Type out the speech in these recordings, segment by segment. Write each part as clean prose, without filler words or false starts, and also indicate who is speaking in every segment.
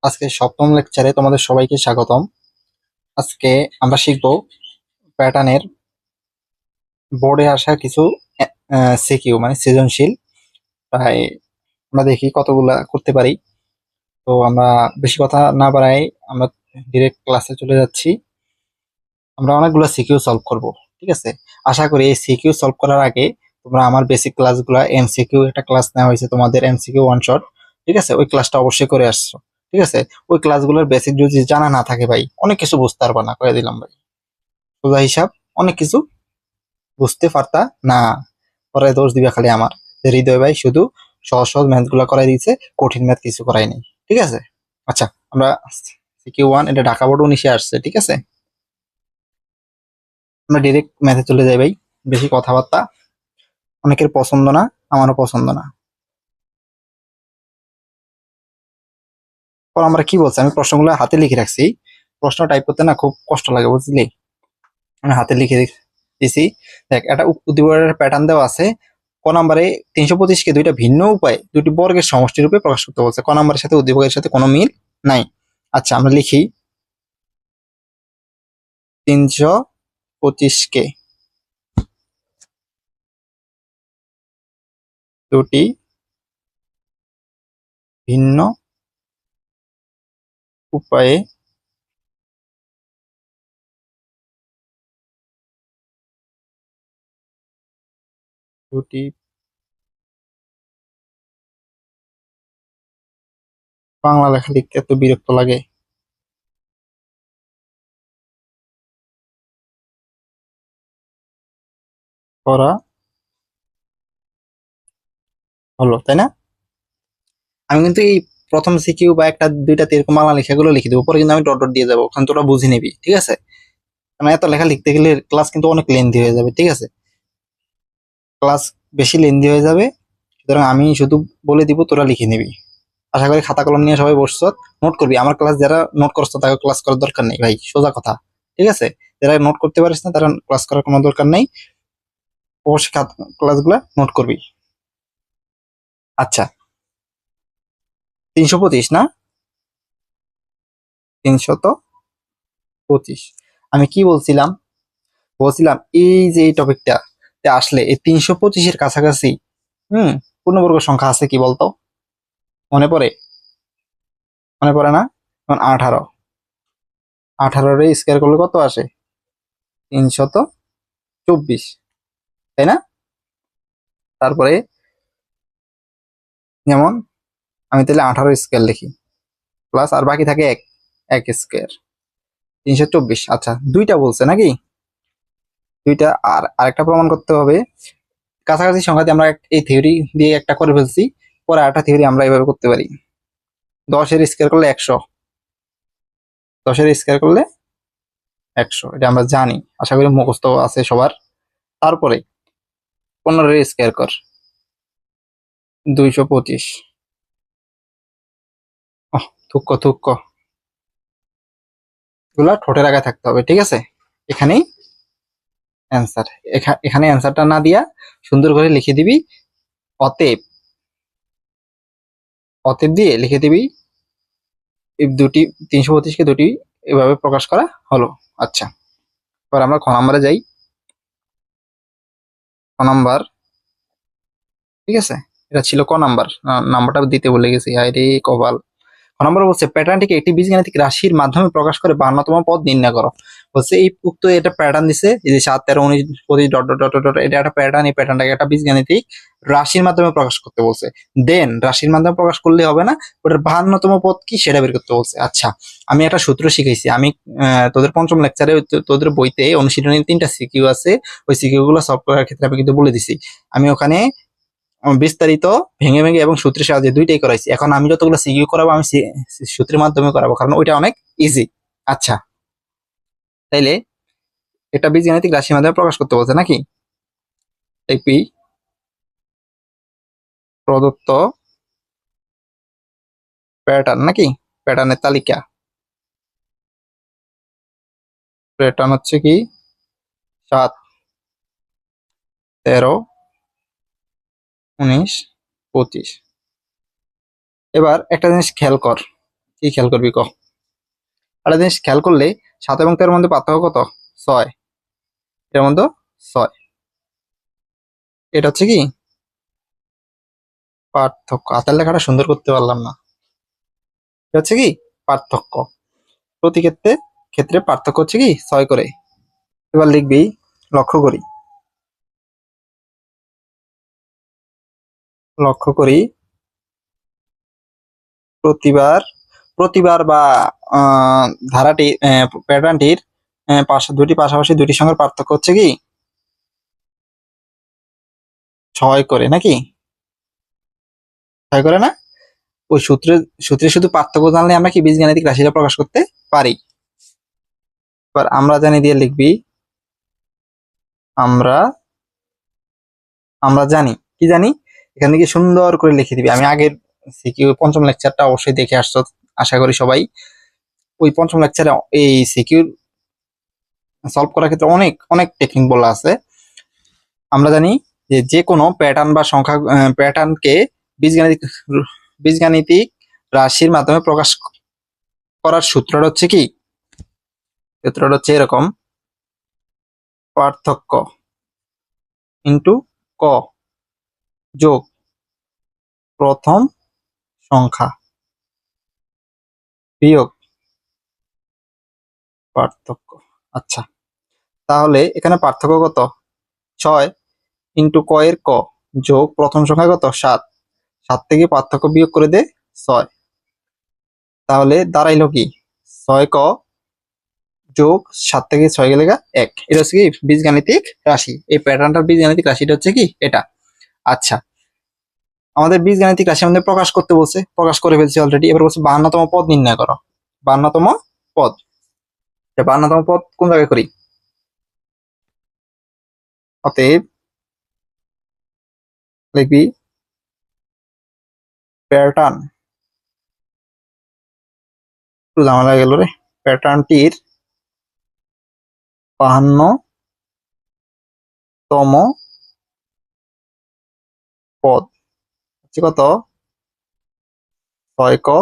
Speaker 1: আজকে সপ্তম লেকচারে তোমাদের সবাইকে স্বাগতম। আজকে আমরা শিখব প্যাটার্নের বোর্ডে আসা কিছু সিকিউ মানে সৃজনশীল। প্রায় আমরা দেখি কতগুলা করতে পারি। তো আমরা বেশি কথা না বাড়াই, আমরা ডিরেক্ট ক্লাসে চলে যাচ্ছি। আমরা অনেকগুলো সিকিউ সলভ করব, ঠিক আছে? আশা করি এই সিকিউ সলভ করার আগে তোমরা আমার বেসিক ক্লাসগুলো, এমসিকিউ একটা ক্লাস নেওয়া হয়েছে তোমাদের, এমসিকিউ ওয়ান শট, ঠিক আছে? ওই ক্লাসটা অবশ্যই করে আসছো, ঠিক আছে? ওই ক্লাসগুলোর বেসিক যদি জানা না থাকে ভাই, অনেক কিছু বুঝতে পারবা না, করে দিলাম ভাই। সোজা হিসাব, অনেক কিছু বুঝতে পারতা না। পরে দোষ দিবা খালি আমার, যে হৃদয় ভাই শুধু সহজ সহজ ম্যাথ গুলা করাই দিয়েছে, কঠিন ম্যাথ কিছু করাই নেই, ঠিক আছে? আচ্ছা, আমরা সিকিউ ওয়ান, এটা ঢাকা বোর্ড 19-এ আসছে, ঠিক আছে? আমরা ডিরেক্ট ম্যাথে চলে যাই ভাই। বেশি কথাবার্তা অনেকের পছন্দ না, আমারও পছন্দ না। পর আমরা কি বলছি, আমি প্রশ্নগুলো হাতে লিখে রাখছি। প্রশ্ন টাইপ করতে না খুব কষ্ট লাগে, বুঝলি? আমি হাতে লিখে দিছি। দেখ, একটা উদ্দীপকের প্যাটার্ন দেওয়া আছে। ক নম্বরে 325-কে দুইটা ভিন্ন উপায়ে দুটি বর্গের সমষ্টি রূপে প্রকাশ করতে বলছে। ক নম্বরের সাথে উদ্দীপকের সাথে কোনো মিল নাই। আচ্ছা, আমরা লিখি 325-কে দুটি ভিন্ন উপায়ে দুটি বাংলা লেখা লিখতে এত বিরক্ত লাগে। করা হলো, তাই না? আমি কিন্তু এই প্রথম সিকিউ বা একটা দুইটা এরকম বাংলা লেখাগুলো লিখে দেবো, পরে কিন্তু আমি ডট ডট দিয়ে যাবো, কারণ তোরা বুঝে নিবি, ঠিক আছে? কারণ এত লেখা লিখতে গেলে ক্লাস কিন্তু অনেক লেন্দি হয়ে যাবে, ঠিক আছে? ক্লাস বেশি লেন্দি হয়ে যাবে, সুতরাং আমি শুধু বলে দিব, তোরা লিখে নিবি। আশা করি খাতা কলম নিয়ে সবাই বসছ, নোট করবি। আমার ক্লাস যারা নোট করছো তাকে ক্লাস করার দরকার নেই ভাই, সোজা কথা, ঠিক আছে? যারা নোট করতে পারিস না তারা ক্লাস করার কোনো দরকার নেই, অবশ্যই ক্লাসগুলা নোট করবি। আচ্ছা, 325 না, 325। আমি কি বলছিলাম? বলছিলাম এই যে এই টপিকটা আসলে এই 325-এর কাছাকাছি পূর্ণবর্গ সংখ্যা আছে কি বলতো? মনে পড়ে? মনে পড়ে না? 18। 18 স্কোয়ার করলে কত আসে? 324, তাই না? তারপরে যেমন আমি তাহলে 18 স্কোয়ার লিখি, প্লাস আর বাকি থাকে এক, এক স্কোয়ার, 324। আচ্ছা, দুইটা বলছে নাকি? দুইটা। আর আরেকটা প্রমাণ করতে হবে। কাছাকাছি সংখ্যা দিয়ে আমরা এই থিওরি দিয়ে একটা করে ফেলছি, পরে আরেকটা থিওরি আমরা এইভাবে করতে পারি। 10-এর স্কোয়ার করলে 100, 10-এর স্কোয়ার করলে 100, এটা আমরা জানি, আশা করি মুখস্থ আছে সবার। তারপরে 15-এর স্কোয়ার কর, 225। থুক্ক থুক্ক, এগুলা ঠোঁটের আগে থাকতে হবে, ঠিক আছে? এখানেই অ্যান্সার। এখানে অ্যান্সারটা না দিয়া সুন্দর করে লিখে দিবি অতএব। অতএব দিয়ে লিখে দিবি এই দুটি 325-কে দুটি এভাবে প্রকাশ করা হলো। আচ্ছা, এবার আমরা খ নাম্বারে যাই। ক নাম্বার, ঠিক আছে? এটা ছিল ক নাম্বার, নাম্বারটা দিতে বলে গেছি, হায় রে কপাল। নম্বর বলছে প্যাটার্নটিকে একটি বীজগাণিতিক রাশির মাধ্যমে প্রকাশ করে 52তম পদ নির্ণয় করো। বলছে এই উক্ত এটা প্যাটার্ন দিছে, এই যে 7, 13, 19, 25 ডট ডট ডট ডট, এটা একটা প্যাটার্ন। এই প্যাটার্নটাকে একটা বীজগাণিতিক রাশির মাধ্যমে প্রকাশ করতে বলছে। দেন রাশির মাধ্যমে প্রকাশ করলে হবে না, ওটার 52তম পদ কি সেটা বের করতে বলছে। আচ্ছা, আমি একটা সূত্র শিখাইছি। আমি তোদের পঞ্চম লেকচারে তোদের বইতে অনুশীলনী 3টা সিকিউ আছে, ওই সিকিউ গুলো সলভ করার ক্ষেত্রে আমি কিন্তু বলে দিছি। আমি ওখানে বিস্তারিত ভেঙে ভেঙে এবং সূত্রের সাহায্যে দুইটাই করাইছি। এখন আমি যতগুলো সিকিউ করাবো আমি সূত্রের মাধ্যমে করাবো, কারণ ওইটা অনেক ইজি। আচ্ছা, তাইলে এটা বীজগাণিতিক রাশির মাধ্যমে প্রকাশ করতে বলছে নাকি? একটি প্রদত্ত প্যাটার্ন নাকি? প্যাটার্নের তালিকা। প্যাটার্ন হচ্ছে কি 7, 13, 19, 25। এবার একটা জিনিস খেয়াল কর, কি খেয়াল করবি ক? একটা জিনিস খেয়াল করলে 7 এবং 13 মধ্যে পার্থক্য কত? 6। এর মধ্যে 6। এটা হচ্ছে কি পার্থক্য। হাতের লেখাটা সুন্দর করতে পারলাম না। এটা হচ্ছে কি পার্থক্য। প্রতি ক্ষেত্রে ক্ষেত্রে পার্থক্য হচ্ছে কি 6 করে। এবার লিখবি লক্ষ্য করি। লক্ষ্য করি প্রতিবার প্রতিবার বা আহ, ধারাটি প্যাটার্নটির দুটি পাশাপাশি দুটি সংখ্যার পার্থক্য হচ্ছে কি 6 করে, নাকি? 6 করে না? ওই সূত্রে সূত্রে শুধু পার্থক্য জানলে আমরা কি বীজগাণিতিক রাশিটা প্রকাশ করতে পারি। এবার আমরা জানি দিয়ে লিখবি আমরা আমরা জানি। কি জানি? এখান থেকে সুন্দর করে লিখে দিবি। আমি আগের সিকিউ পঞ্চম লেকচারটা অবশ্যই দেখে আসছো, আশা করি সবাই। ওই পঞ্চম লেকচারে এই সিকিউ সলভ করার ক্ষেত্রে অনেক অনেক টেকনিক বলা আছে। আমরা জানি যে যে কোনো প্যাটার্ন বা সংখ্যা প্যাটার্নকে বীজগাণিতিক বীজগাণিতিক রাশির মাধ্যমে প্রকাশ করার সূত্রটা হচ্ছে কি? সূত্রটা হচ্ছে এরকম: পার্থক্য ইন্টু ক যোগ প্রথম সংখ্যা বিয়োগ পার্থক্য। আচ্ছা, তাহলে এখানে পার্থক্য কত? 6 ইন্টু ক এর ক যোগ প্রথম সংখ্যা কত? 7। 7 থেকে পার্থক্য বিয়োগ করে দে 6। তাহলে দাঁড়াইলো কি 6 ক যোগ 7 থেকে 6 গেলে 1। এটা হচ্ছে কি বীজগাণিতিক রাশি। এই প্যাটার্নটার বীজগাণিতিক রাশিটা হচ্ছে কি এটা। আচ্ছা, আমাদের বীজগাণিতিক রাশি আমাদের প্রকাশ করতে বলছে, প্রকাশ করে ফেলছি অলরেডি। এবার বলছে 52তম পদ নির্ণয় করো। 52তম পদ। 52তম পদ কোন জায়গায় করি? অতএব লিখবি প্যাটার্ন, একটু ঝামেলা গেল রে, প্যাটার্নটির 52তম পদ হচ্ছে কত? 6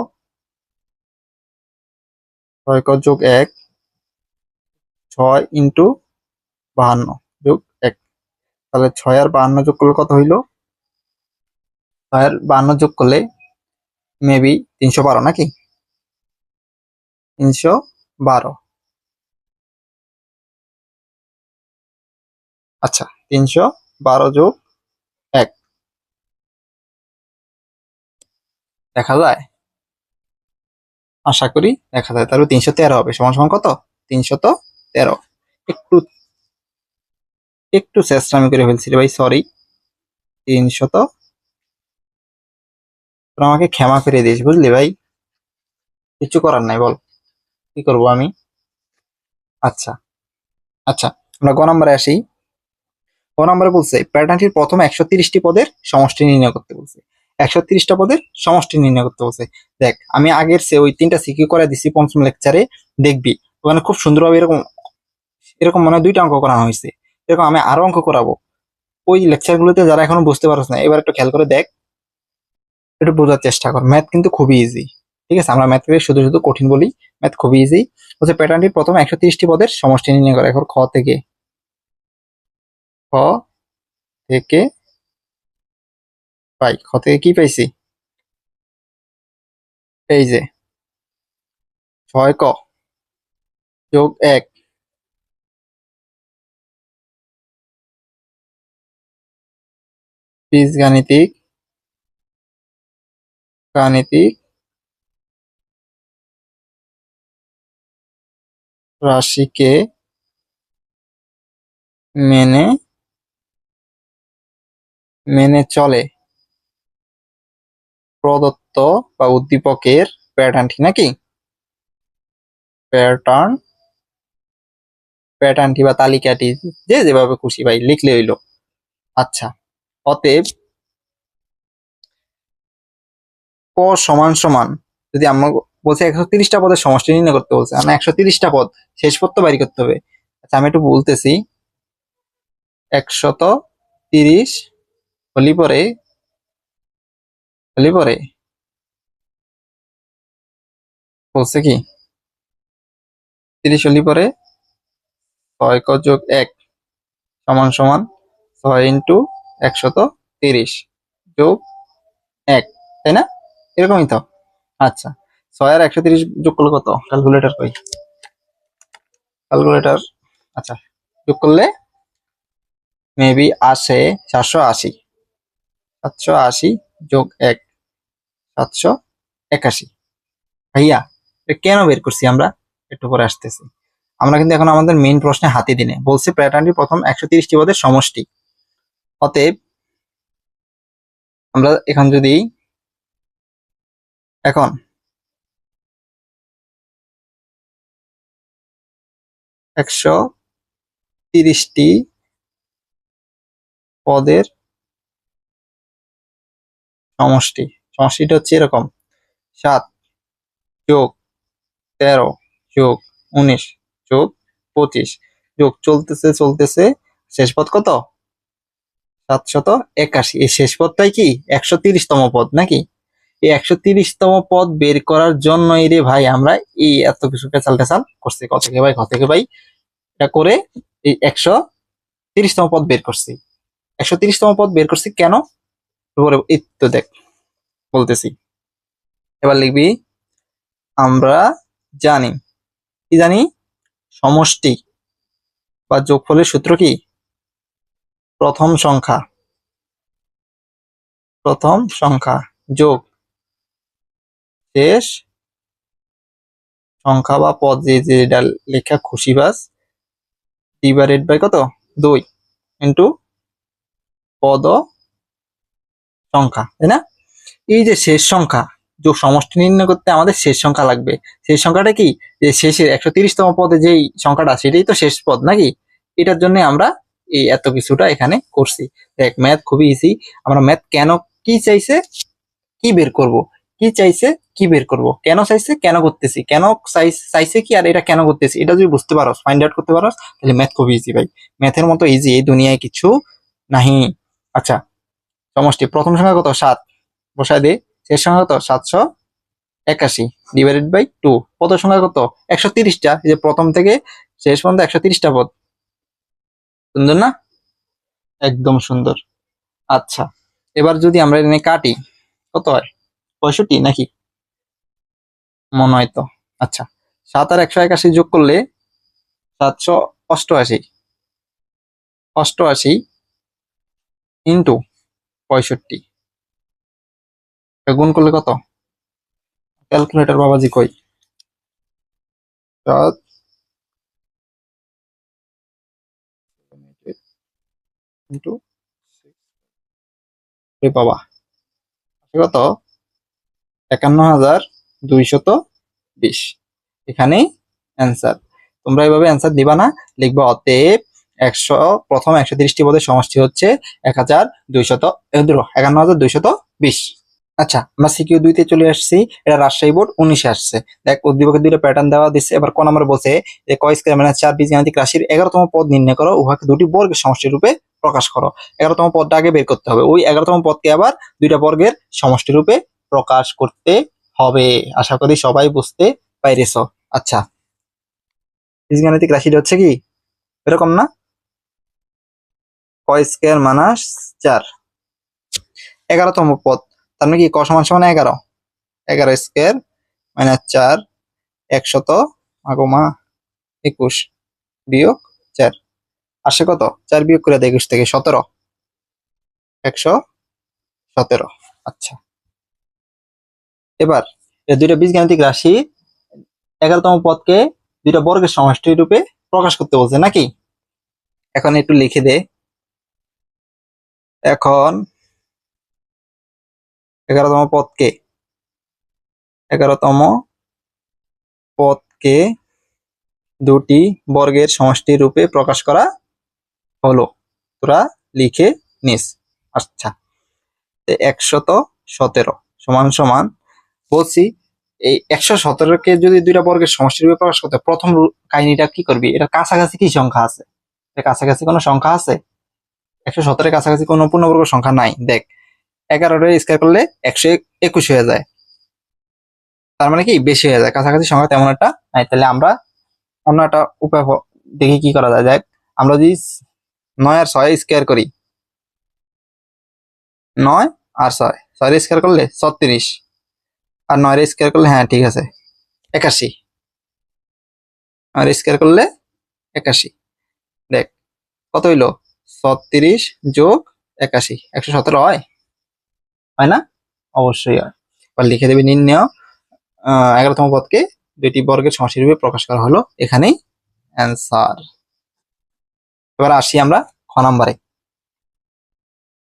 Speaker 1: ক যোগ 1, 6 ইন্টু 52 যোগ 1। তাহলে 6 আর 52 যোগ করলে কত হইলো? 6 আর 52 যোগ করলে মেবি 312, নাকি? 312। আচ্ছা, 312 যোগ 1 দেখা যায়? আশা করি দেখা যায়। তাহলে 313 হবে, সমান সমান কত? 313। একটু একটু চেষ্টামি করে ফেলছি রে ভাই, সরি। 300, তোরা আমাকে ক্ষমা করে দিস, বুঝলি ভাই? কিছু করার নাই, বল কি করবো আমি। আচ্ছা আচ্ছা, আমরা গ নম্বরে আসি। ক নম্বরে বলছে প্যাটার্নটির প্রথম 130টি পদের সমষ্টি নির্ণয় করতে বলছে। 130টা পদের সমষ্টি নির্ণয় করতে বলছে। দেখ, আমি আগের সে ওই 3টা সিকিউ করে দিছি পঞ্চম লেকচারে, দেখবি ওখানে খুব সুন্দরভাবে এরকম এরকম মানে 2টা অঙ্ক করানো হয়েছে। এরকম আমি আরো অঙ্ক করাবো ওই লেকচার গুলোতে, যারা এখনো বুঝতে পারছ না এবার একটু খেয়াল করে দেখ, একটু বোঝার চেষ্টা কর। ম্যাথ কিন্তু খুবই ইজি, ঠিক আছে? আমরা ম্যাথকে শুধু শুধু কঠিন বলি, ম্যাথ খুবই ইজি। হচ্ছে প্যাটার্নটির প্রথম 130টি পদের সমষ্টি নির্ণয় করে। এখন খ থেকে পাই। খ থেকে কি পাইছি? এই যে 6 ক যোগ 1 বীজগাণিতিক গাণিতিক রাশিকে মেনে মেনে চলে প্রদত্ত বা উদ্দীপকের প্যাটার্নটি, নাকি? প্যাটার্ন প্যাটার্নটি বা তালিকাটি যে যেভাবে খুশি ভাই লিখলে হইলো। আচ্ছা, অতএব ক সমান সমান, যদি আমরা বলছি 130টা পদের সমষ্টি নির্ণয় করতে বলছে, আমরা 130টা পদ শেষ পদ তো বাড়ি করতে হবে। আচ্ছা, আমি একটু বলতেছি। 130 হলি পরে হলি পরে বলছে কি 30 হলি পরে 6 যোগ 1 সমান সমান 6 × 130 যোগ 1, তাই না? এরকমই তো। আচ্ছা, 6 আর 130 যোগ করলে কত? ক্যালকুলেটর কই? ক্যালকুলেটর, আচ্ছা, যোগ করলে মেবি আসে 780। 780 যোগ 1 781। ভাইয়া এটা কেন বের করছি আমরা, একটু পরে আসতেছি। আমরা কিন্তু এখন আমাদের মেইন প্রশ্নে হাতি দিনে বলছি প্যাটার্নটি প্রথম 130টি পদের সমষ্টি। অতএব আমরা এখন যদি এখন 130টি পদের সমষ্টি, সমষ্টিটা হচ্ছে এরকম: 7 যোগ 13 যোগ 19 যোগ 25 যোগ চলতেছে চলতেছে, শেষ পদ কত? 781। এই শেষ পদটাই কি 130তম পদ নাকি? এই 130তম পদ বের করার জন্যই রে ভাই আমরা এই এত কিছু পেঁচাল টেচাল করছি। কত থেকে ভাই, কত থেকে ভাই, এটা করে এই 130তম পদ বের করছি। 130তম পদ বের করছি কেন? এই তো দেখ বলতেছি। এবার লিখবি আমরা জানি, কি জানি? সমষ্টি বা যোগফলের সূত্র কি? প্রথম সংখ্যা, প্রথম সংখ্যা যোগ শেষ সংখ্যা বা পদ, যে যেটা লেখা খুশি বাস, ডিভাইডেড বাই কত? 2 ইন্টু পদ সংখ্যা, তাই না? এই যে শেষ সংখ্যা, যোগ সমষ্টি নির্ণয় করতে আমাদের শেষ সংখ্যা লাগবে। শেষ সংখ্যাটা কি? যে শেষের 130তম পদে যেই সংখ্যাটা সেটাই তো শেষ পদ নাকি? এটার জন্য আমরা এই এত কিছুটা এখানে করছি। দেখ ম্যাথ খুবই ইজি। আমরা ম্যাথ কেন, কি চাইছে, কি বের করব, কি চাইছে, কি বের করব, কেন চাইছে, কেন করতেছি, কেন চাইছে কি, আর এটা কেন করতেছি, এটা যদি বুঝতে পারো, ফাইন্ড আউট করতে পারো, তাহলে ম্যাথ খুবই ইজি ভাই। ম্যাথের মতো ইজি এই দুনিয়ায় কিছু নাহি। আচ্ছা, সমষ্টি প্রথম সংখ্যা কত? 7, বসায় দে। শেষ সংখ্যা কত? 781 ডিভাইডেড বাই 2। পদ সংখ্যা কত? 130টা। এই যে প্রথম থেকে শেষ পর্যন্ত 130টা পদ। সুন্দর না? একদম সুন্দর। আচ্ছা, এবার যদি আমরা এখানে কাটি, কত হয়? 65 নাকি? মনে হয় তো। আচ্ছা, 7 আর 181 যোগ করলে 788। 88 ইন্টু 65 গুণ করলে কত? ক্যালকুলেটর বাবাজি কই? 7 ইন্টু বাবা কত? 51,220। এখানে অ্যান্সার। তোমরা এইভাবে অ্যান্সার দিবা না, লিখবা অতএব 100 প্রথম 130টি পদের সমষ্টি হচ্ছে 51,220। আচ্ছা, আমরা সিকিউ 2 তে চলে আসছি। এটা রাজশাহী বোর্ড 19-এ আসছে। দেখ উদ্দীপকের 2টা প্যাটার্ন দেওয়া দিচ্ছে। এবার ক নম্বরে বলছে যে ক স্কয়ার মাইনাস 4 বীজগাণিতিক রাশির 11তম পদ নির্ণয় করো, উহাকে দুটি বর্গের সমষ্টি রূপে প্রকাশ করো। 11তম পদটা আগে বের করতে হবে, ওই 11তম পদকে আবার দুইটা বর্গের সমষ্টি রূপে প্রকাশ করতে হবে। আশা করি সবাই বুঝতে পাইরেছ। আচ্ছা, বীজগাণিতিক রাশিটা হচ্ছে কি এরকম না? ক স্কয়ার মাইনাস 4 11তম পদ, তার মানে কি ক সমান সমান 11। 11 স্কয়ার মাইনাস 4 100 আগমা 21 বিয়োগ 4 আসে কত? 4 বিয়োগ করে দেয় 21 থেকে 17, 117। আচ্ছা, এবার এই দুইটা বীজগাণিতিক রাশি 11তম পদকে দুইটা বর্গের সমষ্টি রূপে প্রকাশ করতে বলছে নাকি? এখন একটু লিখে দে। এখন 11তম পদকে 11তম পদকে দুটি বর্গের সমষ্টি রূপে প্রকাশ করা হলো, তোরা লিখে নিস। আচ্ছা, 117 সমান সমান বলছি এই 117কে যদি দুইটা বর্গের সমষ্টি রূপে প্রকাশ করতে, প্রথম কাহিনীটা কি করবি? এটা কাছাকাছি কি সংখ্যা আছে? এর কাছাকাছি কোনো সংখ্যা আছে? 117-এর কাছাকাছি কোনো পূর্ণবর্গ সংখ্যা নাই। দেখ 11 স্কয়ার করলে 121 হয়ে যায়। তার মানে কি বেশি হয়ে যায়, কাছাকাছি সংখ্যা তেমন একটা নাই। তাহলে আমরা অন্য একটা উপায় দেখি কি করা যায়। দেখ, আমরা যদি 9 আর 6 স্কোয়ার করি, 9 আর 6, 6 স্কোয়ার করলে 36, আর 9 স্কোয়ার করলে, হ্যাঁ ঠিক আছে, 81। 9 স্কোয়ার করলে 81। দেখ কত হইলো, 36 যোগ 81, 117 হয়, হয় না? অবশ্যই হয়। এবার লিখে দেবে নির্ণয় 11তম পদকে দুইটি বর্গের সমষ্টি রূপে প্রকাশ করা হলো, এখানেই অ্যান্সার। এবার আসি আমরা খ নাম্বারে।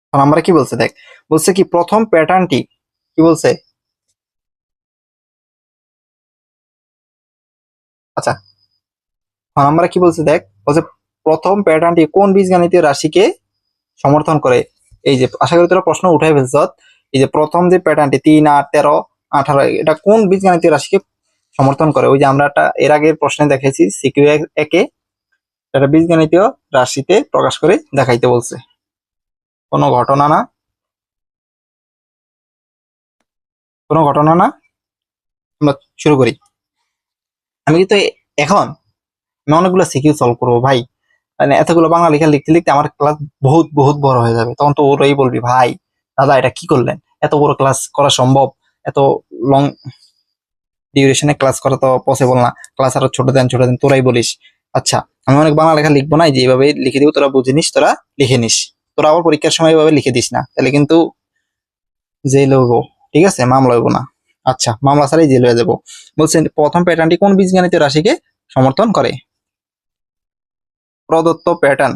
Speaker 1: খ নাম্বারে কি বলছে দেখ, বলছে কি প্রথম প্যাটার্নটি, কি বলছে, আচ্ছা খ নাম্বারে কি বলছে দেখ, বলছে প্রথম প্যাটার্নটি কোন বীজগণিতীয় রাশিকে সমর্থন করে। এই যে আশা করি তোরা প্রশ্ন উঠাই ফেলছ, এই যে প্রথম যে প্যাটার্নটি 3, 8, 13, 18, এটা কোন বীজগণিতীয় রাশিকে সমর্থন করে। ওই যে আমরা একটা এর আগের প্রশ্নে দেখেছি সিকিউ একে, এটা বীজগণিতীয় রাশিতে প্রকাশ করে দেখাইতে বলছে। কোনো ঘটনা না, কোনো ঘটনা না। আমরা শুরু করি। আমি কিন্তু এখন আমি অনেকগুলো সিকিউ সলভ করবো ভাই, মানে এতগুলো বাংলা লেখা লিখতে লিখতে আমার ক্লাস বহুত বহুত বড় হয়ে যাবে। তখন তো ওরাই বলবি, ভাই দাদা এটা কি করলেন, এত বড় ক্লাস করা সম্ভব, এত লং ডিউরেশনে ক্লাস করা তো পসিবল না, ক্লাস আরো ছোট দেন ছোট দেন, তোরাই বলিস। আচ্ছা, আমি অনেক বাংলা লেখা লিখবো না, যে এইভাবে লিখে দিব, তোরা বুঝে নিস, তোরা লিখে নিস। তোরা আবার পরীক্ষার সময় এইভাবে লিখে দিস না, তাহলে কিন্তু জেল হইব, ঠিক আছে, মামলা হইব না। আচ্ছা, মামলা ছাড়াই জেল হয়ে যাবো। বলছেন প্রথম প্যাটার্নটি কোন বীজগণিত রাশিকে সমর্থন করে। প্রদত্ত প্যাটার্ন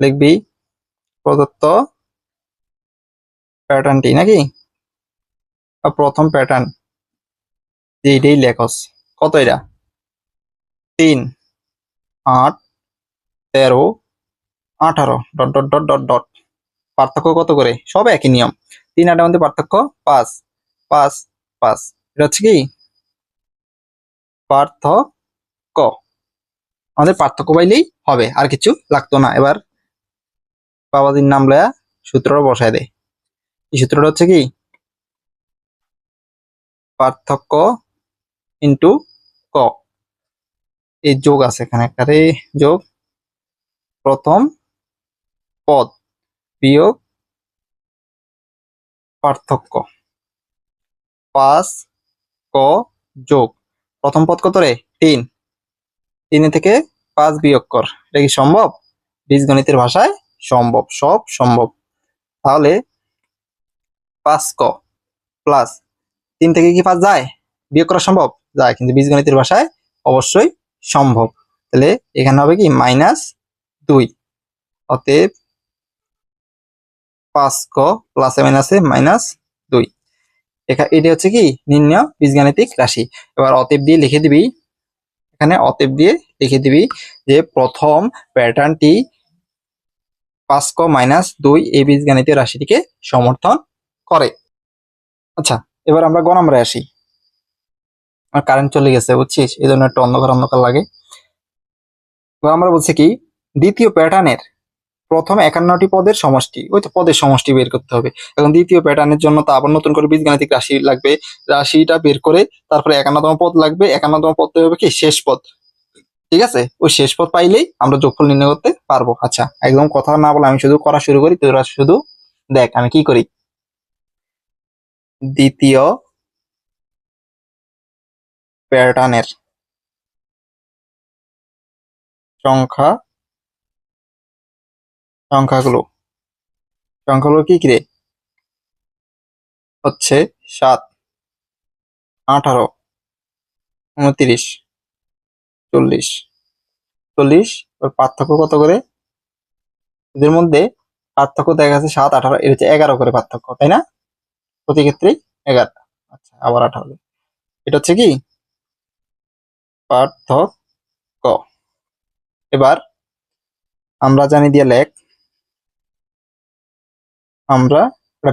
Speaker 1: লিখবি, প্রদত্ত প্যাটার্নটি নাকি, প্রথম প্যাটার্ন যে এটাই লেখস। কত এটা, 3, 8, 13, 18, dot dot dot dot dot. পার্থক্য কত করে, সব একই নিয়ম। 3, 8 মধ্যে পার্থক্য 5, 5, 5। এটা হচ্ছে কি পার্থক্য, আমাদের পার্থক্য পাইলেই হবে, আর কিছু লাগতো না। এবার বাবাজির নাম লয়া সূত্রটা বসায় দেয়। এই সূত্রটা হচ্ছে কি পার্থক্য ইন্টু ক, এই যোগ আছে এখানে একটা রে, যোগ প্রথম পদ বিয়োগ পার্থক্য, 5 ক যোগ প্রথম পদ কত রে, 3, 3 থেকে 5 বিয়োগ কর। এটা কি সম্ভব? বীজগণিতের ভাষায় সম্ভব, সব সম্ভব। তাহলে 5 ক প্লাস 3 থেকে কি 5 যায়, বিয়োগ করা সম্ভব, যায়, কিন্তু বীজগণিতের ভাষায় অবশ্যই সম্ভব। তাহলে এখানে হবে কি -2, অতএব 5 ক প্লাসে মাইনাসে -2। এটা হচ্ছে কি নির্ণয় বীজগাণিতিক রাশি। এবার অতএব দিয়ে লিখে দিবি, এখানে অতএব দিয়ে লিখে দিবি যে প্রথম প্যাটার্নটি 5 ক -2 এই বীজগাণিতীয় রাশিটিকে সমর্থন করে। আচ্ছা, এবার আমরা গ নম্বরে আসি। আমার কারেন্ট চলে গেছে বুঝছিস, এই জন্য একটু অন্ধকার অন্ধকার লাগে। এবার আমরা বলছি কি দ্বিতীয় প্যাটার্নের প্রথম 51টি পদের সমষ্টি, ওই তো পদের সমষ্টি বের করতে হবে। এখন দ্বিতীয় প্যাটার্নের জন্য তো আবার নতুন করে বীজগাণিতিক রাশি লাগবে, রাশিটা বের করে তারপরে 51তম পদ লাগবে, 51তম পদ হবে কি শেষ পদ, ঠিক আছে, ওই শেষ পদ পাইলেই আমরা যোগফল নির্ণয় করতে পারবো। আচ্ছা, একদম কথা না বলে আমি শুধু করা শুরু করি, তোরা শুধু দেখ আমি কি করি। দ্বিতীয় প্যাটার্নের সংখ্যা, সংখ্যাগুলো, সংখ্যাগুলো কি কি রে, হচ্ছে 7, 18, 29, 40, 40। পার্থক্য কত করে, এদের মধ্যে পার্থক্য দেখা যাচ্ছে 7, 18, এর হচ্ছে 11 করে পার্থক্য, তাই না, প্রতি ক্ষেত্রেই 11। আচ্ছা, আবার 18, এটা হচ্ছে কি পার্থক্য। এবার আমরা জানি দিয়ে লেখ, আমরা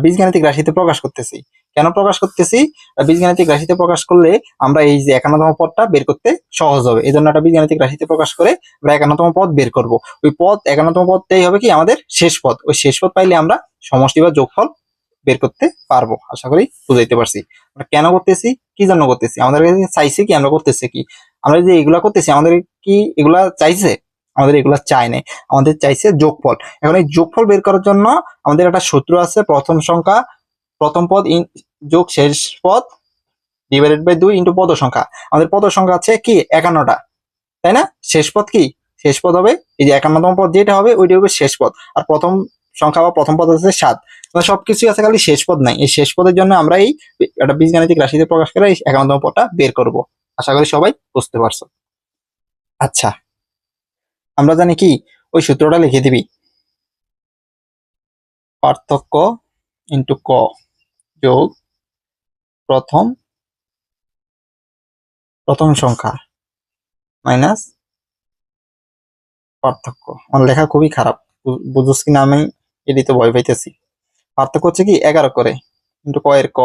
Speaker 1: বীজগাণিতিক রাশিতে প্রকাশ করতেছি। কেন প্রকাশ করতেছি, বীজগাণিতিক রাশিতে প্রকাশ করলে আমরা এই যে 51তম পদটা বের করতে সহজ হবে, এই জন্য একটা বীজগাণিতিক রাশিতে প্রকাশ করে আমরা 51তম পদ বের করব। ওই পদ 51তম পদটাই হবে কি আমাদের শেষ পদ, ওই শেষ পদ পাইলে আমরা সমষ্টি বা যোগফল বের করতে পারবো। আশা করি বুঝাইতে পারছি। আমরা কেন করতেছি, কি জন্য করতেছি, আমাদের কাছে চাইছে কি, আমরা করতেছি কি, আমরা যে এগুলা করতেছি আমাদের কি এগুলা চাইছে, আমাদের এগুলা চাই নাই, আমাদের চাইছে যোগফল। এখন এই যোগফল বের করার জন্য আমাদের একটা সূত্র আছে, প্রথম সংখ্যা প্রথম পদ যোগ শেষ পদ ডিভাইডেড বাই 2 ইন্টু পদ সংখ্যা। আমাদের পদ সংখ্যা আছে কি 51টা, তাই না? শেষ পদ কি, শেষ পদ হবে এই যে 51তম পদ যেটা হবে ওইটা হবে শেষ পদ। আর প্রথম সংখ্যা বা প্রথম পদ আছে 7। সবকিছু আছে, খালি শেষ পদ নাই। এই শেষ পদের জন্য আমরা এই একটা বীজগাণিতিক রাশিতে প্রকাশ করে এই 51তম পদটা বের করব। আশা করি সবাই বুঝতে পারছো। আচ্ছা, আমরা জানি কি, ওই সূত্রটা লিখে দিবি, পার্থক্য ইন্টু ক যোগ প্রথম সংখ্যা মাইনাস পার্থক্য। আমার লেখা খুবই খারাপ, বুঝছ কিনা আমি এটি তো ভয় পাইতেছি। পার্থক্য হচ্ছে কি 11 করে ইন্টু ক এর ক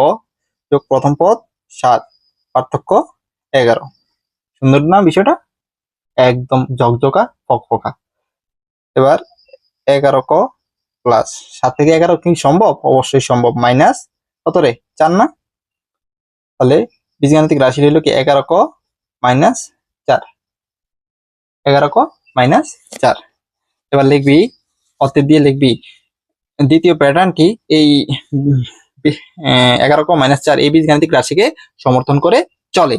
Speaker 1: যোগ প্রথম পদ 7, পার্থক্য 11। সুন্দর না বিষয়টা? একদম ঝকঝকা ফকফকা। এবার 11 ক প্লাস 7 থেকে 11 কি সম্ভব? অবশ্যই সম্ভব। মাইনাস কত রে, 4 না? তাহলে বীজগাণিতিক রাশি হইল কি 11 ক মাইনাস 4, 11 ক মাইনাস 4। এবার লিখবি, অতএব দিয়ে লিখবি দ্বিতীয় প্যাটার্নটি এই 11 ক মাইনাস 4 এই বীজগাণিতিক রাশিকে সমর্থন করে চলে।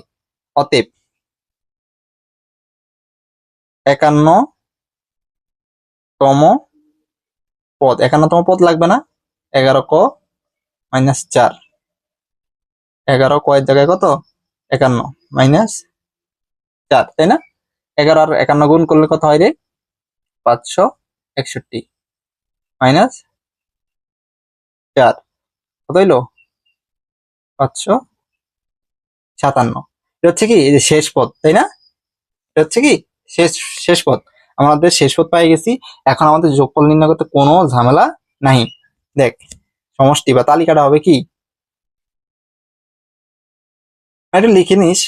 Speaker 1: অতএব 51তম পদ, 51তম পদ লাগবে না, 11 ক মাইনাস 4, 11 ক এর জায়গায় কত 51 মাইনাস 4, তাই না? 11 আর 51 গুণ করলে কত হয় রে, 561 মাইনাস 4 কত হইলো 557। এটা হচ্ছে কি এই যে শেষ পদ, তাই না? এটা হচ্ছে কি শেষ শেষ পদ। আমাদের শেষ পদ পাই গেছি। এখন আমাদের যোগফল নির্ণয় করতে কোনো ঝামেলা নাই। দেখ, সমষ্টি বা তালিকাটা হবে কি, এটা লিখে নিস,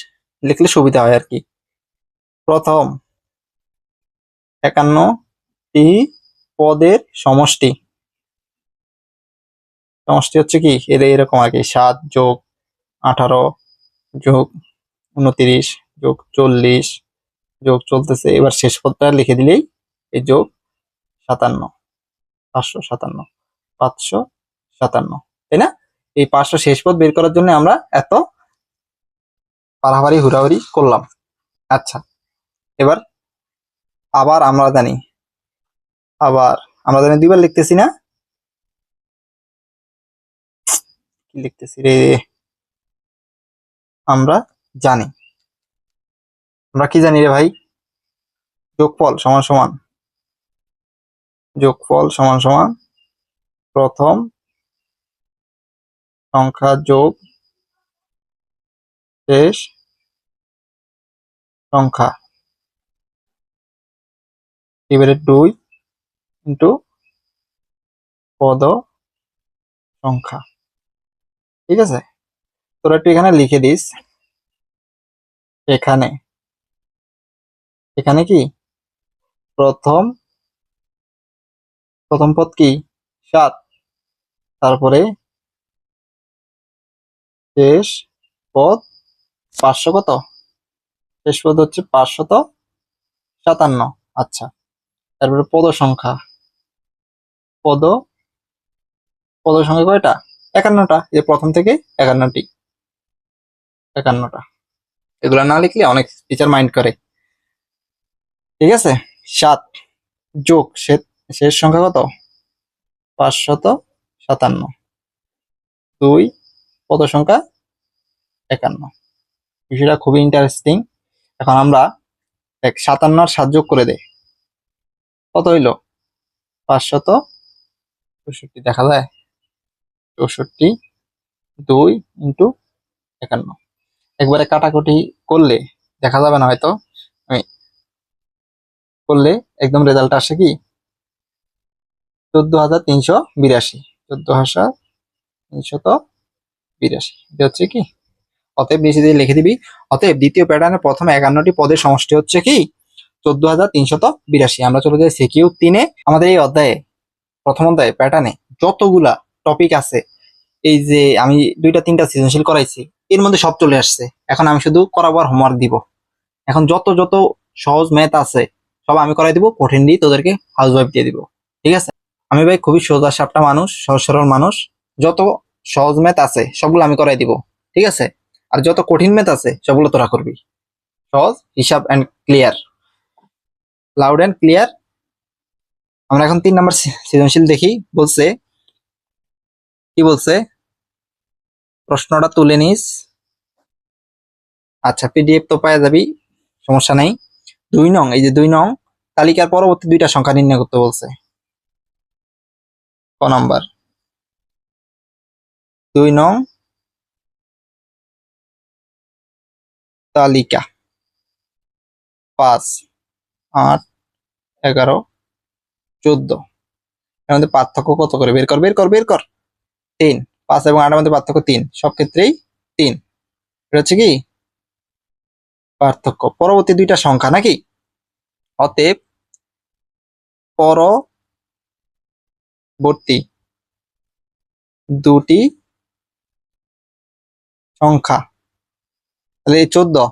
Speaker 1: লিখলে সুবিধা হয় আর কি। প্রথম 51টি পদের সমষ্টি, সমষ্টি হচ্ছে কি এরকম আর কি, 7 যোগ 18 যোগ 29 যোগ 40 যোগ চলতেছে। এবার শেষ পদটা লিখে দিলেই এই যোগ 57, 557, 557, তাই না? এই 500 শেষ পদ বের করার জন্য আমরা এত পারাপারি হুড়াহুড়ি করলাম। আচ্ছা, এবার আবার আমরা জানি, দুইবার লিখতেছি না, কি লিখতেছি রে, আমরা জানি, আমরা কি জানি রে ভাই, যোগফল সমান সমান, যোগফল সমান সমান প্রথম সংখ্যা যোগ শেষ সংখ্যা ডিভাইডেড 2 ইন্টু পদ সংখ্যা। ঠিক আছে, তোরা একটু এখানে লিখে দিস, এখানে এখানে কি প্রথম পদ কি 7, তারপরে শেষ পদ 500 কত, শেষ পদ হচ্ছে 557। আচ্ছা, তারপরে পদ সংখ্যা, পদ পদ সংখ্যা কয়টা, 51টা। এই প্রথম থেকে 51টি, 51টা। এগুলা না লিখলে অনেক টিচার মাইন্ড করে। ঠিক আছে, 7 যোগ শেষ সংখ্যা কত 557, 2 পদ সংখ্যা 51। বিষয়টা খুবই ইন্টারেস্টিং। এখন আমরা 57 আর 7 যোগ করে দেই, কত হইলো 564, দেখা যায় 64, 2 ইন্টু 51। একবারে কাটাকুটি করলে দেখা যাবে না হয়তো, আমি করলে একদম রেজাল্ট আসে কি 14,382, 14,382। এটা হচ্ছে কি, অতএব নিচে দিয়ে লিখে দিবি, অতএব দ্বিতীয় প্যাটার্নের প্রথম 51টি পদের সমষ্টি হচ্ছে কি 14,382। আমরা চলে যাই সিকিউ 3-এ। আমাদের এই অধ্যায়ে, প্রথম অধ্যায়ে প্যাটার্নে যতগুলা টপিক আছে এই যে আমি 2টা 3টা সৃজনশীল করাইছি, এর মধ্যে সব চলে আসছে। এখন আমি শুধু করাবো আর হোমওয়ার্ক দিব। এখন যত যত সহজ ম্যাথ আছে সব আমি করাই দিব, কঠিন দিয়ে তোদেরকে হাউস ওয়াইফ দিয়ে দিব। ঠিক আছে? আমি ভাই খুবই সোজা সাপটা মানুষ, সহজ সরল মানুষ। যত সহজ ম্যাথ আছে সবগুলো আমি করাই দিব। ঠিক আছে? আর যত কঠিন ম্যাথ আছে সবগুলো তোরা করবি। সহজ, হিসাব and clear, loud and clear. আমরা এখন 3 নম্বর সৃজনশীল দেখি। বলছে কি বলছে, প্রশ্নটা তুলে নিস। আচ্ছা, পিডিএফ তো পাওয়া যাবি, সমস্যা নাই। 2 নং, এই যে 2 নং তালিকার পরবর্তী 2টা সংখ্যা নির্ণয় করতে বলছে। ক নাম্বার? 2 নং তালিকা 5, 8, 11, 14, এর মধ্যে পার্থক্য কত করে বের কর, বের কর, বের কর। 3। 5 এবং 8 এর মধ্যে পার্থক্য 3, সব ক্ষেত্রেই 3। এটা হচ্ছে কি পার্থক্য, পরবর্তী 2টা সংখ্যা নাকি। অতএব পরবর্তী 2টি সংখ্যা, তাহলে এই 14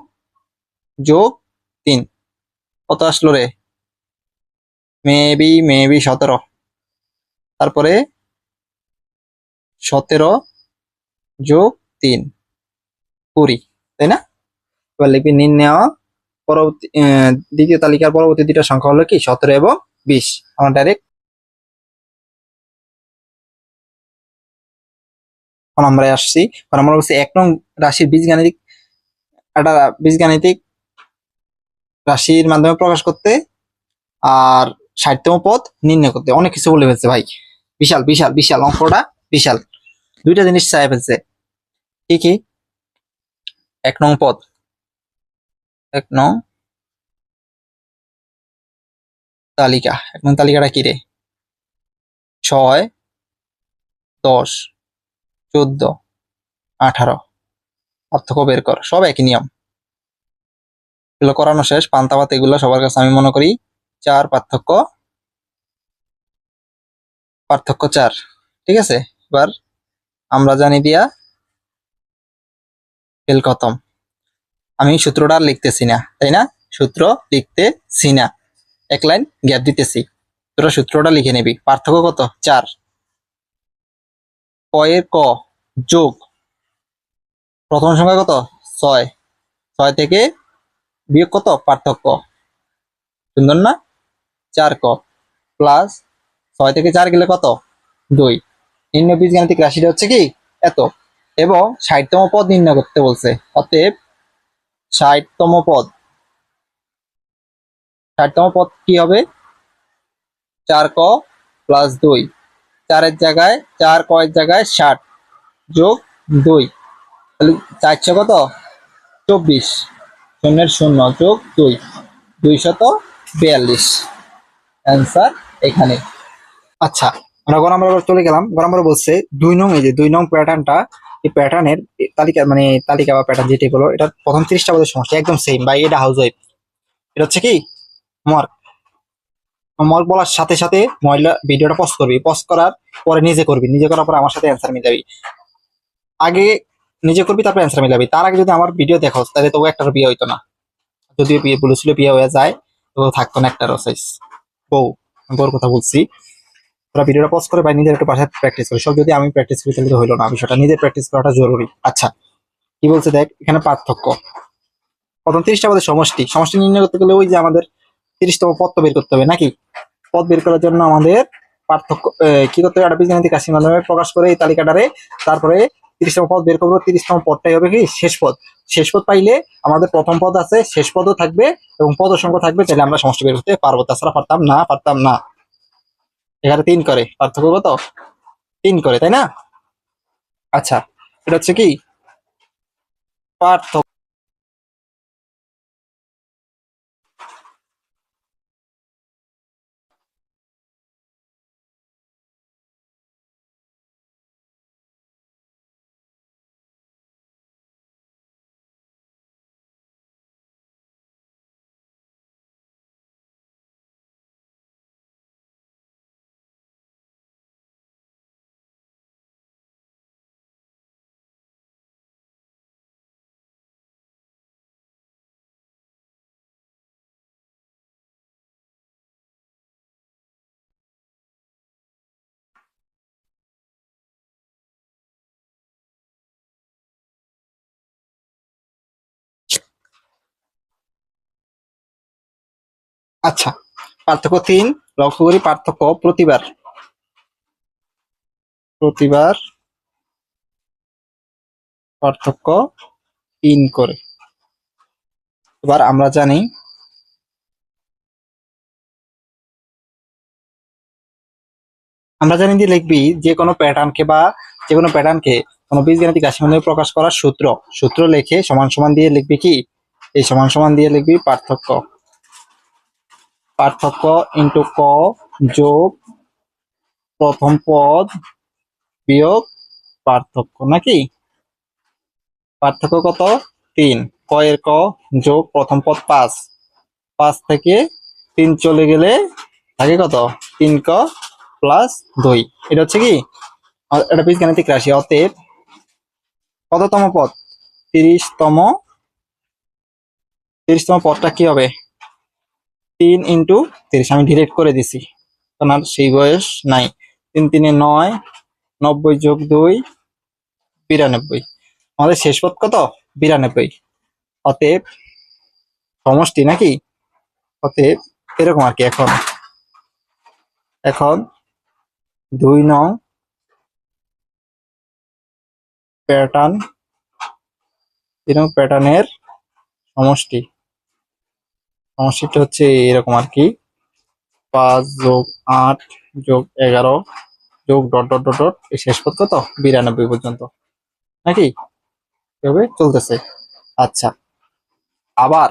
Speaker 1: যোগ 3 কত আসলো রে? মেবি 17। তারপরে 17 যোগ 3, 20, তাই না? এবার লিখবি নির্ণেয় পরবর্তী দ্বিতীয় তালিকার পরবর্তী 2টা সংখ্যা হলো কি 17 এবং 20। আমরা ডাইরেক্ট নম্বরে আসছি। আমরা বলছি 1 নং রাশির বীজগাণিতিক, একটা বীজগাণিতিক রাশির মাধ্যমে প্রকাশ করতে, আর 60তম পদ নির্ণয় করতে। অনেক কিছু বলে ফেলছে ভাই, বিশাল বিশাল বিশাল অঙ্কটা, বিশাল। 2টা জিনিস চাই ফেলছে। কি কি? 1 নং পদ, 1 নং তালিকা। 1 নং তালিকাটা কি রে? 6, 10, 14, 18, পার্থক্য বের কর। সব একই নিয়ম, এগুলো করানো শেষ। পান্তাভাত এগুলো সবার কাছে আমি মনে করি 4, পার্থক্য 4। ঠিক আছে? এবার আমরা জানি দিয়া খেল খতম। আমি সূত্রটা আর লিখতেছি না, তাই না? সূত্র লিখতেছি না, 1 লাইন গ্যাপ দিতেছি। তোরা সূত্রটা লিখে নিবি। পার্থক্য কত? 4। ক এর ক যোগ প্রথম সংখ্যা কত? 6। 6 থেকে বিয়োগ কত? পার্থক্য। সুন্দর না? 4 ক প্লাস 6 থেকে 4 গেলে কত? 2। নির্ণয় বীজগাণিতিক রাশিটা হচ্ছে কি এত। এবং 60তম পদ নির্ণয় করতে বলছে। অতএব 60তম পদ, 60তম পদ কি হবে? 4 ক প্লাস 2, 4 এর জায়গায় 4, ক এর জায়গায় 60 যোগ 2, তাহলে 4 কত? 24, শূন্যের শূন্য যোগ 2, 242। অ্যান্সার এখানে। আচ্ছা, আমরা গ নাম্বার চলে গেলাম। গ নাম্বার বলছে 2 নং, এই যে 2 নং প্যাটার্নটা, এই প্যাটার্নের তালিকা, মানে তালিকা বা প্যাটার্ন যেটি হলো, এটা প্রথম 30টা পদের সমষ্টি একদম সেম ভাই। এটা হাউস ওয়াইফ, এটা হচ্ছে কি হোমওয়ার্ক। হোমওয়ার্ক বলার সাথে সাথে মহিলা ভিডিওটা পজ করবি, পজ করার পরে নিজে করবি, নিজে করার পরে আমার সাথে অ্যান্সার মিলাবি। আগে নিজে করবি, তারপর অ্যান্সার মিলাবি। তার আগে যদি আমার ভিডিও দেখো তাহলে তবু একটার বিয়ে হইতো না। যদিও বিয়ে বলেছিল বিয়ে হয়ে যায়, তো থাকতো না একটারও সাইজ বউ। বউর কথা বলছি। তোরা ভিডিওটা পজ করে বা নিজের একটু বাসায় প্র্যাকটিস করে। সব যদি আমি প্র্যাকটিস করি তাহলে তো হইলো না, বিষয়টা নিজের প্র্যাকটিস করাটা জরুরি। আচ্ছা, কি বলছে দেখ, এখানে পার্থক্য। প্রথম 30টা পদের সমষ্টি, সমষ্টি নির্ণয় করতে গেলে ওই যে আমাদের 30তম পদ তো বের করতে হবে নাকি। পদ বের করার জন্য আমাদের পার্থক্য কি করতে হবে? একটা বীজগাণিতিক রাশির মাধ্যমে প্রকাশ করে এই তালিকাটারে, তারপরে 30তম পদ বের করবো। 30তম পদটাই হবে কি শেষ পদ। শেষ পদ পাইলে আমাদের প্রথম পদ আছে, শেষ পদও থাকবে এবং পদ সংখ্যা থাকবে, তাহলে আমরা সমষ্টি বের করতে পারবো। তাছাড়া পারতাম না, পারতাম না। এখানে 3 করে, পার্থক্য কত? 3 করে, তাই না? আচ্ছা, এটা হচ্ছে কি পার্থক্য। আচ্ছা, পার্থক্য 3 লক্ষ্য করি। পার্থক্য প্রতিবার প্রতিবার পার্থক্য 3 করে। এবার আমরা জানি যে লিখবি যে কোনো প্যাটার্নকে কোনো বীজগাণিতিক রাশির মধ্যে প্রকাশ করার সূত্র লিখে সমান সমান দিয়ে লিখবি কি, এই সমান সমান দিয়ে লিখবি পার্থক্য ইন্টু ক যোগ প্রথম পদ বিয়োগ পার্থক্য, নাকি? পার্থক্য কত? 3। ক এর ক যোগ প্রথম পদ 5, 5 থেকে 3 চলে গেলে থাকে কত? 3 ক প্লাস 2। এটা হচ্ছে কি এটা বীজগাণিতিক রাশি। অতএব কততম পদ? 30তম পদটা কি হবে? 3 ইন্টু 30। আমি ডিরেক্ট করে দিছি কারণ আর সেই বয়স নাই। 3 3 9, 90 যোগ 2 92। আমাদের শেষ পদ কত? 92। অতএব সমষ্টি, নাকি? অতএব এরকম আর কি। এখন 2 নং প্যাটার্ন, 3 নং প্যাটার্নের সমষ্টিটা হচ্ছে এরকম আর কি। 5 যোগ 8 যোগ 11 যোগ ডট ডট ডট ডট, এই শেষ পদ কত? 92 পর্যন্ত, নাকি? এভাবে চলতেছে। আচ্ছা, আবার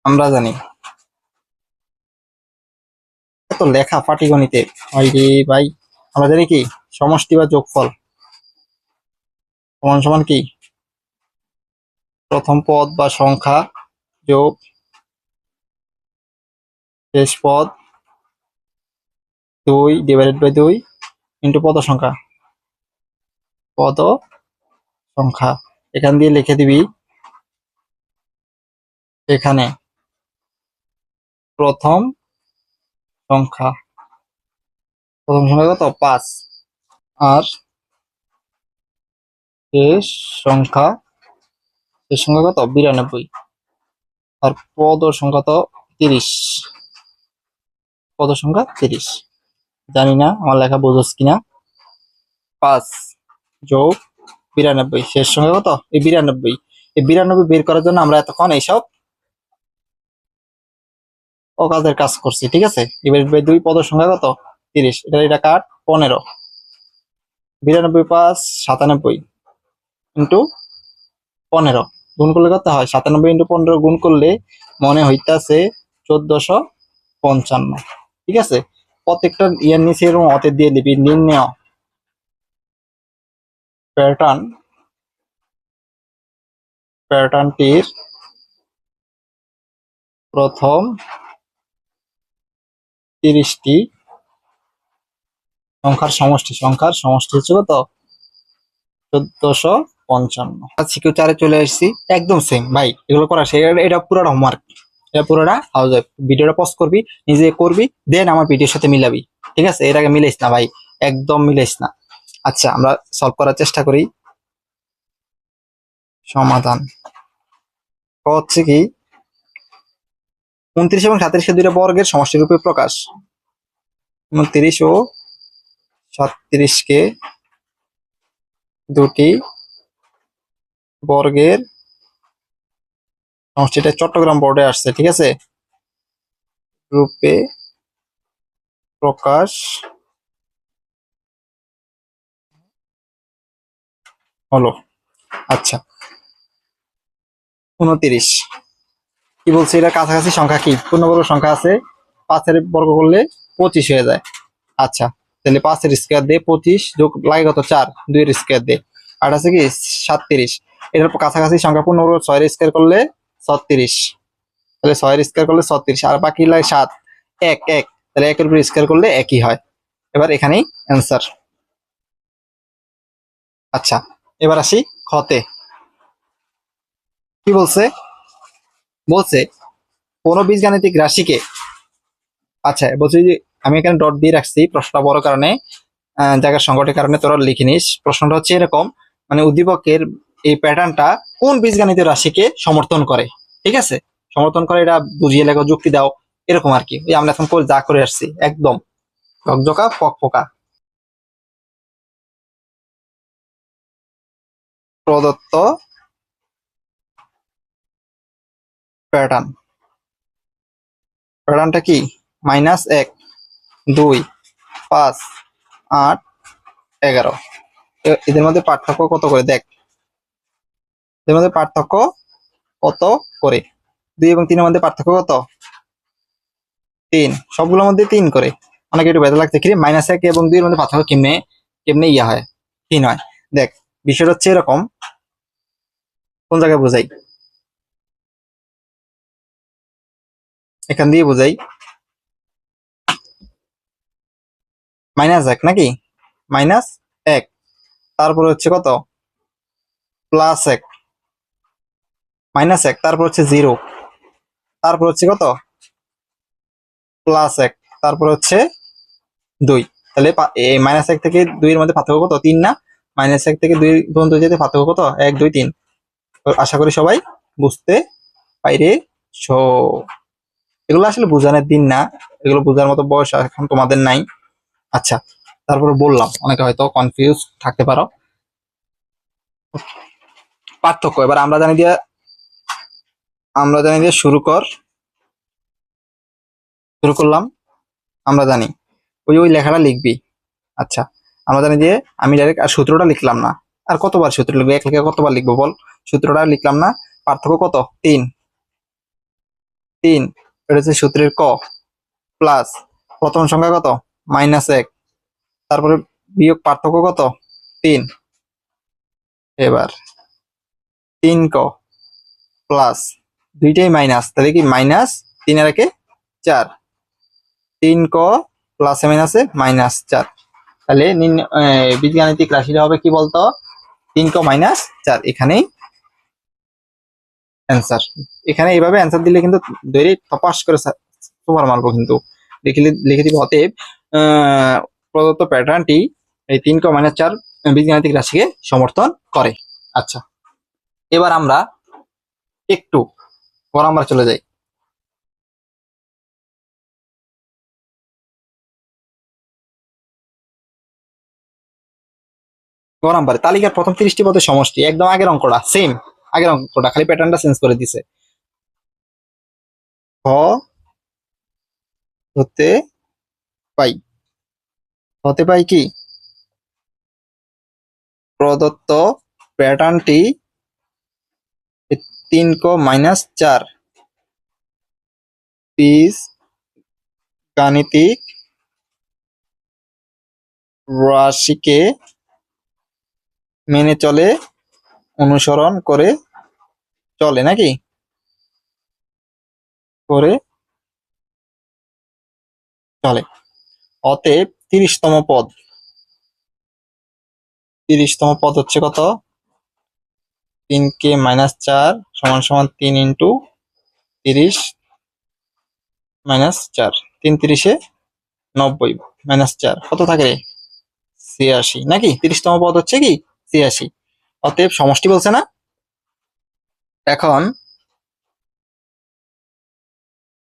Speaker 1: আমরা জানি এত লেখা পাটিগণিতে ভাই রে ভাই। আমরা জানি কি সমষ্টি বা যোগফল সমান সমান কি প্রথম পদ বা সংখ্যা যোগ শেষ পদ 2 ডিভাইডেড বাই 2 ইন্টু পদ সংখ্যা। এখান দিয়ে লিখে দিবি এখানে প্রথম সংখ্যা কত? 5। আর শেষ সংখ্যা কত? 92। আর পদ সংখ্যা তো 30। জানি না আমার লেখা বুঝোস কিনা। 5 যোগ 92, শেষ সংখ্যা কত? এই 92। এই 92 বের করার জন্য আমরা এতক্ষণ এইসব অকাজের কাজ করছি, ঠিক আছে? এবার 2 পদ সংখ্যা কত? 30। এটা কাট 15। 92 5 97 ইন্টু 15 গুণ করলে কত হয়? 97 ইন্টু 15 গুণ করলে মনে হইতাছে 1455, ঠিক আছে? প্রত্যেকটা ইয়ার নিচে এরকম অতে দিয়ে দিবি নির্ণয় প্যাটার্নটির প্রথম 30টি সংখ্যার সমষ্টি হচ্ছে কত? 1455। আজকে কেউ 4-এ চলে আসছি, একদম সেম ভাই। এগুলো করা এটা পুরোটা হোমওয়ার্ক, এটা পুরোটা হাউস ওয়াইফ। ভিডিওটা পজ করবি, নিজে করবি, দেন আমার ভিডিওর সাথে মিলাবি, ঠিক আছে? এর আগে মিলাইস না ভাই, একদম মিলাইস না। আচ্ছা, আমরা সলভ করার চেষ্টা করি। সমাধান হচ্ছে কি 29 এবং 37 দুইটা বর্গের সমষ্টি রূপে প্রকাশ। 29 ও 37 কে দুটি বর্গের সমষ্টিটা চট্টগ্রাম বোর্ডে আসছে, ঠিক আছে? রূপে প্রকাশ হলো। আচ্ছা, 29 কি বলছে? এটা কাছাকাছি সংখ্যা কি? পূর্ণবর্গ সংখ্যা আছে, 5-এর বর্গ করলে 25 হয়ে যায়। আচ্ছা, তাহলে 5-এর স্কয়ার দিয়ে 25 যোগ লাগে কত? 4, 2-এর স্কয়ার দিয়ে 8 আছে কি 37। এটার কাছাকাছি সংখ্যা পূর্ণবর্গ 6-এর স্কয়ার করলে 36, তাহলে 6-এর স্কয়ার করলে 36, আর বাকি লাগে 7, 1 1, তাহলে 1-এর উপর স্কয়ার করলে একই হয়। এবার এখানেই অ্যান্সার। আচ্ছা, এবার আসি খতে। কি বলছে? কোন বীজগাণিতিক রাশিকে, আচ্ছা বলছি যে আমি এখানে ডট দিয়ে রাখছি, প্রশ্নটা বড় কারণে জায়গার সংকটের কারণে তোরা লিখে নিস। প্রশ্নটা হচ্ছে এরকম, মানে উদ্দীপকের এই প্যাটার্নটা কোন বীজগাণিতিক রাশিকে সমর্থন করে। ঠিক আছে, সমর্থন করে এটা বুঝিয়ে লেখো, যুক্তি দাও, এরকম আর কি। আমরা এখন যা করে আসছি একদম ঝকঝকা ফকফকা। প্রদত্ত প্যাটার্ন, প্যাটার্নটা কি? -1, 2, 5, 8, 11। এদের মধ্যে পার্থক্য কত করে দেখ, এদের মধ্যে পার্থক্য কত করে? 2 এবং 3 এর মধ্যে পার্থক্য কত? 3। সবগুলোর মধ্যে 3 করে। অনেকে একটু ব্যথা লাগছে, কি -1 এবং 2 এর মধ্যে পার্থক্য কেমনে কেমনে ইয়া হয়, 3 হয়। দেখ, বিষয়টা হচ্ছে এরকম, কোন জায়গায় বোঝাই, এখান দিয়ে বোঝাই। -1 নাকি, -1, তারপর হচ্ছে কত, +1, -1, তারপর হচ্ছে 0, তারপর হচ্ছে কত, +1, তারপর হচ্ছে 2। তাহলে -1 থেকে 2 এর মধ্যে পার্থক্য কত, 3 না? -1 থেকে 2 পর্যন্ত যেতে পার্থক্য কত, 1, 2, 3। আশা করি সবাই বুঝতে পাইরেছো। এগুলো আসলে বোঝানোর দিন না, এগুলো বোঝার মতো বয়স এখন তোমাদের নাই। আচ্ছা, তারপরে বললাম, অনেকে হয়তো কনফিউজ থাকতে পারো। পার্থক্য এবার আমরা জানি দিয়ে শুরু করলাম। আমরা জানি ওই লেখাটা লিখবি। আচ্ছা, আমরা জানি যে আমি ডাইরেক্ট আর সূত্রটা লিখলাম না, আর কতবার সূত্র লিখবো, এক লেখা কতবার লিখবো বল? সূত্রটা লিখলাম না। পার্থক্য কত, 3, 3, এটা হচ্ছে সূত্রের ক। প্লাস প্রথম সংখ্যা কত, -1, তারপরে বিয়োগ পার্থক্য কত, 3। এবার 3 ক প্লাস, দুইটাই মাইনাস, তাহলে কি -3 এর একে 4, 3 ক প্লাসে মাইনাসে -4। তাহলে বীজগাণিতিক রাশিটা হবে কি বলতো, 3 ক -4। এখানেই অ্যান্সার। এখানে এইভাবে অ্যান্সার দিলে কিন্তু ধরে টপাস করে সুপার মারবো কিন্তু। লিখে দিব, অতএব প্রদত্ত প্যাটার্নটি এই 3 ক -4 বীজগাণিতিক রাশিকে সমর্থন করে। আচ্ছা, এবার আমরা একটু আমরা চলে যাই। নাম্বারে তালিকার প্রথম 30টি পদের সমষ্টি, একদম আগের অঙ্কটা সেম, আগের অঙ্কটা খালি প্যাটার্নটা চেঞ্জ করে দিছে। হ হতে পাই, হতে পাই কি, প্রদত্ত প্যাটার্নটি 3 ক -4 বীজ গাণিতিক রাশিকে মেনে চলে, অনুসরণ করে চলে নাকি, করে চলে। অতএব 30তম পদ, 30তম পদ হচ্ছে কত, 3 কে -4 সমান সমান 3 ইন্টু 30 -4, 3 30-এ 90, -4 কত থাকে রে, 86 নাকি। 30তম পদ হচ্ছে কি 86। অতএব সমষ্টি বলছে না। এখন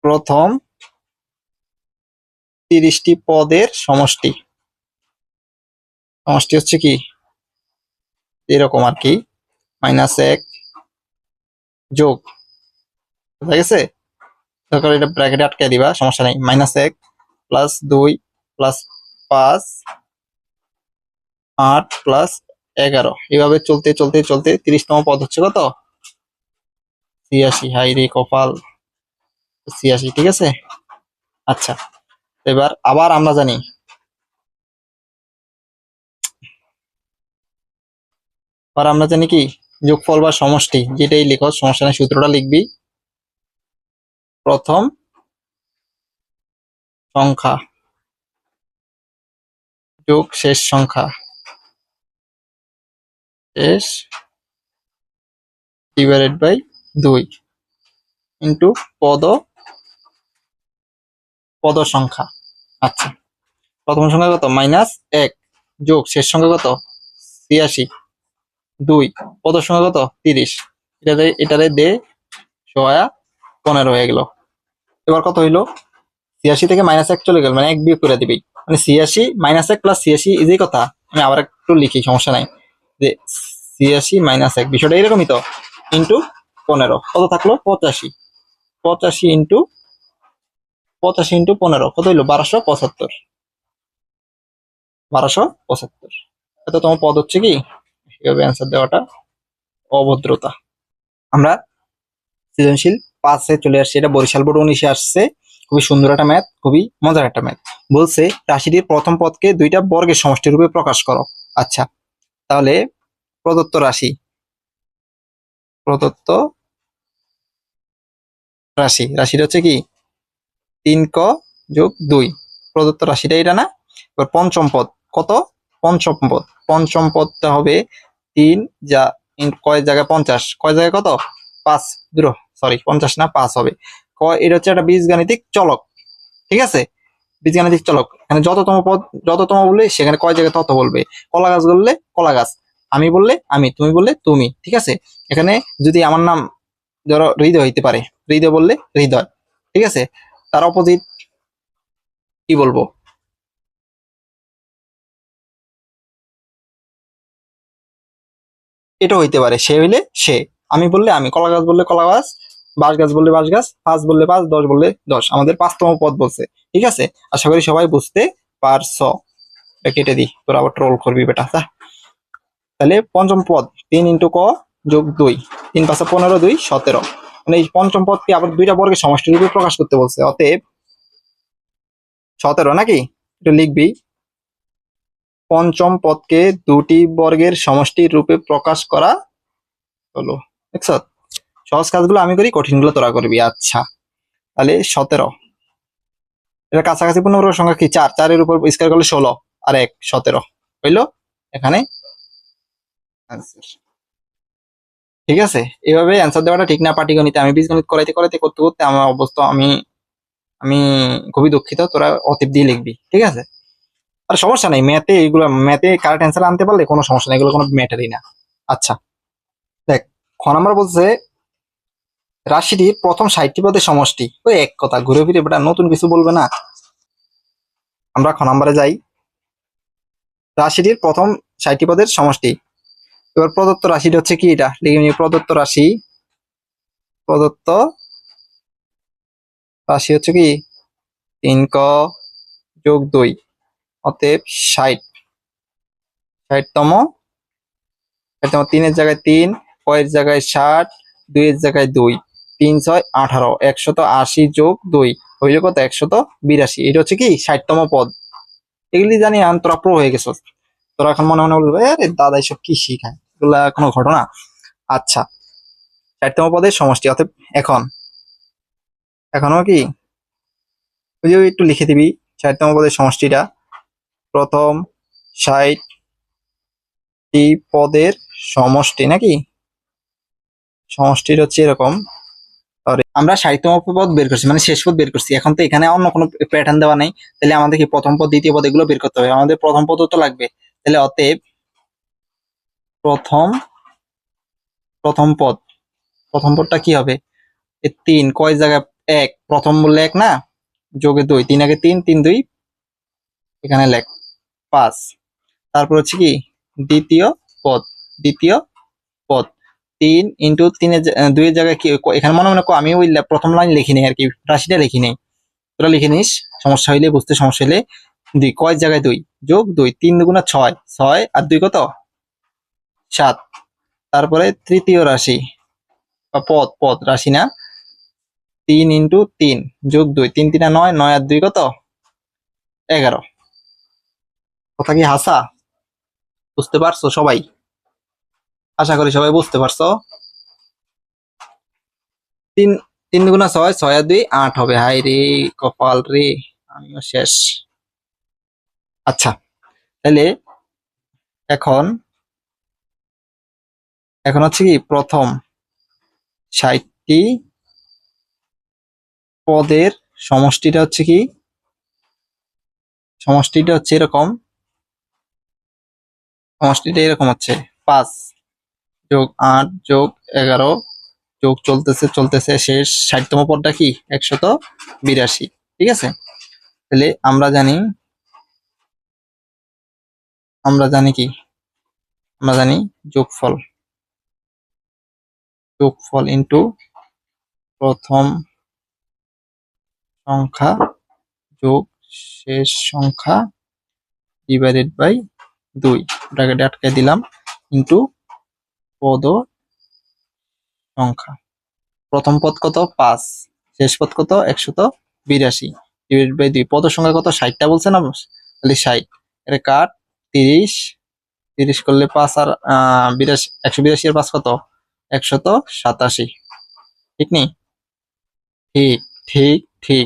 Speaker 1: প্রথম 30টি পদের সমষ্টি, সমষ্টি হচ্ছে কি এরকম আর কি, -1 যোগ, বুঝা গেছে? তারপর এটা ব্র্যাকেটে আটকে দিবা, সমস্যা নেই। -1 প্লাস 2 প্লাস 5, 8 প্লাস 11, এভাবে চলতে চলতে চলতে 30তম পদ হচ্ছে কত, 86। হাই রে কপাল, 86। ঠিক আছে, আচ্ছা। এবার আবার আমরা জানি, কি যোগফল বা সমষ্টি, যেটাই লিখো সমস্যা নেই, সূত্রটা লিখবি। প্রথম সংখ্যা যোগ শেষ সংখ্যা, শেষ ডিভাইডেড বাই 2 ইন্টু পদ সংখ্যা। আচ্ছা, প্রথম সংখ্যা কত, -1 যোগ শেষ সংখ্যা কত, 86। 2 পদের সংখ্যা কত 30, এটারে দে 15 হয়ে গেল। এবার কত হইলো 86 থেকে -1 চলে গেল, মানে 1 বিয়োগ করে দিবি, মানে 86 -1 প্লাস 86 ইজি কথা। আমি আবার একটু লিখি, সমস্যা নাই, যে 86 -1 বিষয়টা এরকমই তো, ইন্টু 15 কত থাকলো 85, 85 ইন্টু 15 কত হইলো 1275, 1275। এত তোমার পদ হচ্ছে কি, এভাবে অ্যান্সার দেওয়াটা অভদ্রতা। আমরা সৃজনশীল 5-এ চলে আসছে, এটা বরিশাল বোর্ড 19-এ আসছে। খুবই সুন্দর একটা ম্যাথ, খুবই মজার একটা ম্যাথ। বলছে রাশিটির প্রথম পদকে দুইটা বর্গের সমষ্টি রূপে প্রকাশ করো। আচ্ছা, তাহলে প্রদত্ত রাশি, প্রদত্ত রাশিটা হচ্ছে কি 3ক যোগ 2, প্রদত্ত রাশিটা এটা না। এবার পঞ্চম পদ কত, পঞ্চম পদটা হবে 3 যা কয় জায়গায় 50, কয় জায়গায় কত 5, সরি 50 না 5 হবে। এটা হচ্ছে একটা বীজগাণিতিক চলক, ঠিক আছে, বীজগাণিতিক চলক। এখানে যততম পদ, যততম বললে সেখানে কয় জায়গায় তত বলবে। কলা গাছ বললে কলা গাছ, আমি বললে আমি, তুমি বললে তুমি, ঠিক আছে। এখানে যদি আমার নাম ধরো হৃদয় হইতে পারে, হৃদয় বললে হৃদয়, ঠিক আছে। তার অপোজিট কি বলবো, এটা হইতে পারে সে হইলে সে, আমি বললে আমি, কলা গাছ বললে কলা গাছ, বাঁশ গাছ বললে বাঁশ গাছ, 5 বললে 5, 10 বললে 10। আমাদের 5তম পদ বলছে, ঠিক আছে। আশা করি সবাই বুঝতে পারছ। কেটে দি, তোরা আবার ট্রোল করবি বেটা। তাহলে পঞ্চম পদ 3 ইন্টু ক যোগ 2, 3 5 15, 2 17, মানে এই পঞ্চম পদকে আবার দুইটা বর্গের সমষ্টি রূপে প্রকাশ করতে বলছে। অতএব 17 নাকি, এটা লিখবি, পঞ্চম পদকে দুটি বর্গের সমষ্টি রূপে প্রকাশ করা হলো। দেখছ, সহজ কাজগুলো আমি করি, কঠিনগুলো তোরা করবি। আচ্ছা, তাহলে 17, এটা কাছাকাছি পূর্ণবর্গ সংখ্যা কি 4, 4 এর উপর স্কয়ার করলে 16 আর 1 17 হইলো এখানে answer। ঠিক আছে, এভাবে অ্যান্সার দেওয়াটা ঠিক না পাটিগণিতে। আমি বীজগণিত করাইতে করাইতে করতে করতে আমার অবস্থা, আমি আমি খুবই দুঃখিত, তোরা অতীব দিয়ে লিখবি, ঠিক আছে। আর সমস্যা নেই, ম্যাথে এগুলো, ম্যাথে কারেক্ট অ্যান্সার আনতে পারলে কোনো সমস্যা নেই, এগুলো কোনো ম্যাটারই না। আচ্ছা দেখ, খ নাম্বার বলছে রাশিটির প্রথম 60টি পদের সমষ্টি। ওই এক কথা, ঘুরে ফিরে বেটা নতুন কিছু বলবে না। আমরা খ নাম্বারে যাই, রাশিটির প্রথম 60টি পদের সমষ্টি। এবার প্রদত্ত রাশিটা হচ্ছে কি, এটা লিখে নিয়ে, প্রদত্ত রাশি, প্রদত্ত রাশি হচ্ছে কি 3ক যোগ 2, অতএব 60, 60তম, 3 এর জায়গায় 3, কয়ের জায়গায় 60, 2 এর জায়গায় 2, 3 6 18, 180 যোগ 2 হইলে কত 182। এটা হচ্ছে কি 60তম পদ। এগুলি জানি আমি, তোরা প্রো হয়ে গেছ, তোরা এখন মনে মনে বলবে আরে দাদা এসব কি শিখায়, এগুলা কোনো ঘটনা। আচ্ছা, 60তম পদের সমষ্টি। অতএব এখনো কি ওই যে একটু লিখে দিবি 60তম পদের সমষ্টিটা। প্রথম 60টি পদের সমষ্টি নাকি, সমষ্টির হচ্ছে এরকম। আমরা 60তম পদ বের করছি, মানে শেষ পদ বের করছি। এখন তো এখানে অন্য কোনো প্যাটার্ন দেওয়া নেই, তাহলে আমাদের কি প্রথম পদ দ্বিতীয় পদ এগুলো বের করতে হবে, আমাদের প্রথম পদ তো লাগবে। তাহলে অতএব প্রথম প্রথম পদ, প্রথম পদটা কি হবে, 3 কয় জায়গায় 1, প্রথম বললে 1 না, যোগে 2, 3 আগে 3, 3 2 এখানে লেখ 5। তারপর হচ্ছে কি দ্বিতীয় পদ, দ্বিতীয় পদ 3 ইন্টু 3 এর 2 এর জায়গায় কি, এখানে মনে মনে আমি ওই প্রথম লাইন লিখি নেই আর কি, রাশিটা লিখি নেই, তোরা লিখে নিস, সমস্যা হইলে, বুঝতে সমস্যা হইলে। 2 কয় জায়গায় 2 যোগ 2, 3 দুগুণা 6, 6 আর 2 কত 7। তারপরে তৃতীয় রাশি বা পদ, পদ রাশি না, 3 ইন্টু 3 যোগ 2, 3 3 9, 9 আর 2 কত 11। কথা কি হাসা, বুঝতে পারছো সবাই? আশা করি সবাই বুঝতে পারছো। 3 3 দুগুণা 6, 6 আর 2 8 হবে। হাই রে কপাল রে, আমিও শেষ। আচ্ছা, তাহলে এখন এখন হচ্ছে কি প্রথম 60টি পদের সমষ্টিটা হচ্ছে কি, সমষ্টিটা হচ্ছে এরকম, সমষ্টিটা এরকম হচ্ছে 5, যোগ 8 যোগ 11 যোগ চলতেছে চলতেছে, শেষ 60তম পদটা কি 182। ঠিক আছে, তাহলে আমরা জানি কি, আমরা জানি যোগফল, যোগফল ইনটু প্রথম সংখ্যা যোগ শেষ সংখ্যা ডিভাইডেড বাই 2, ব্র্যাকেটে আটকে দিলাম, ইনটু পদ সংখ্যা। প্রথম পদ কত 5, শেষ পদ কত 182, ডিভাইডেড বাই 2, পদ সংখ্যা কত 60টা বলছে না, তাহলে 60, এটা কাট 30, 30 করলে 5 আর 82, 182 আর 5 কত 187। ঠিক নেই? ঠিক ঠিক ঠিক।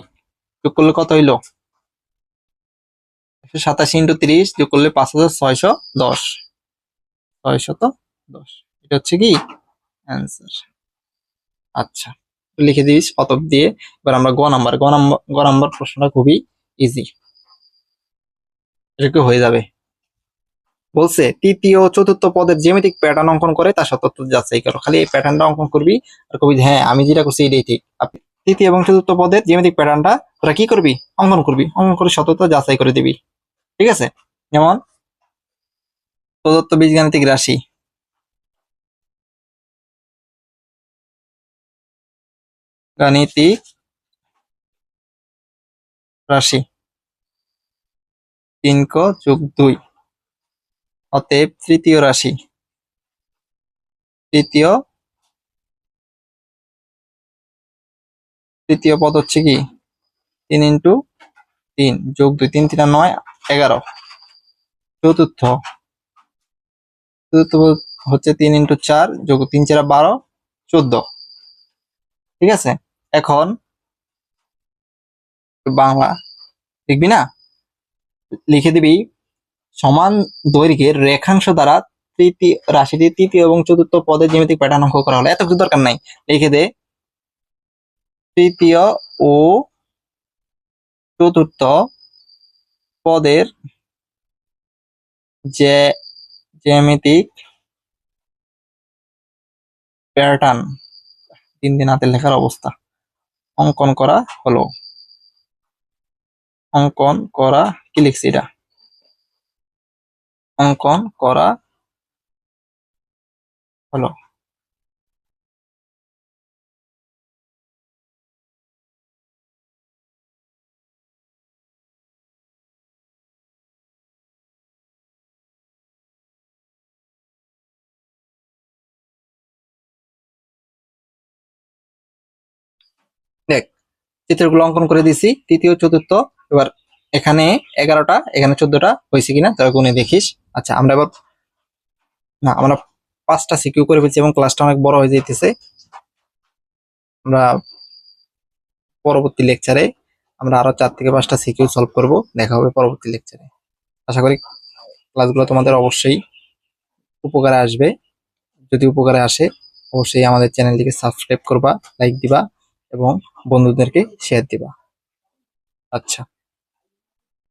Speaker 1: যোগ করলে কত হইলো 187 ইন্টু 30 যোগ করলে 5610, 610, এটা হচ্ছে কি অ্যান্সার। আচ্ছা, লিখে দিস অতএব দিয়ে। এবার আমরা গ নাম্বার প্রশ্নটা খুবই ইজি, এটা হয়ে যাবে। বলছে তৃতীয় ও চতুর্থ পদের জ্যামিতিক প্যাটার্ন অঙ্কন করে তার সত্যতা যাচাই করো। খালি এই প্যাটার্নটা অঙ্কন করবি আর কবি হ্যাঁ আমি যেটা করছি এটাই ঠিক। আপনি তৃতীয় এবং চতুর্থ পদের জ্যামিতিক প্যাটার্নটা তোরা কি করবি, অঙ্কন করবি, অঙ্কন করে সত্যতা যাচাই করে দিবি। ঠিক আছে, যেমন প্রদত্ত বীজগাণিতিক রাশি, গাণিতিক রাশি 3 ক যোগ 2, অতএব তৃতীয় রাশি, তৃতীয় তৃতীয় পদ হচ্ছে কি 3 ইন্টু 3 যোগ 2, 3 3 9 11। চতুর্থ চতুর্থ পদ হচ্ছে 3 ইন্টু 4 যোগ 3 4 12 14। ঠিক আছে, এখন বাংলা লিখবি না, লিখে দিবি সমান দৈর্ঘ্যের রেখাংশ দ্বারা তৃতীয় রাশিটি তৃতীয় এবং চতুর্থ পদের জ্যামিতিক প্যাটার্ন অঙ্কন করা হলো। এত কিছু দরকার নাই, লিখে দে তৃতীয় ও চতুর্থ পদের যে জ্যামিতিক প্যাটার্ন, 3 দিন হাতের লেখার অবস্থা, অঙ্কন করা হলো। অঙ্কন করা কি লিখছি এটা, অঙ্কন করা হলো। দেখ চিত্রগুলো অঙ্কন করে দিছি তৃতীয় চতুর্থ। এবার এখানে 11টা এখানে 14টা হয়েছে কিনা তোরা গুনে দেখিস। আচ্ছা আমরা এবার না, আমরা 5টা সিকিউ করে ফেলছি এবং ক্লাসটা অনেক বড় হয়ে যাইতেছে। আমরা পরবর্তী লেকচারে আমরা আরো 4 থেকে 5টা সিকিউ সলভ করব। দেখা হবে পরবর্তী লেকচারে। আশা করি ক্লাসগুলো তোমাদের অবশ্যই উপকারে আসবে। যদি উপকারে আসে অবশ্যই আমাদের চ্যানেলটিকে সাবস্ক্রাইব করবা, লাইক দিবা এবং বন্ধুদেরকে শেয়ার দিবা। আচ্ছা।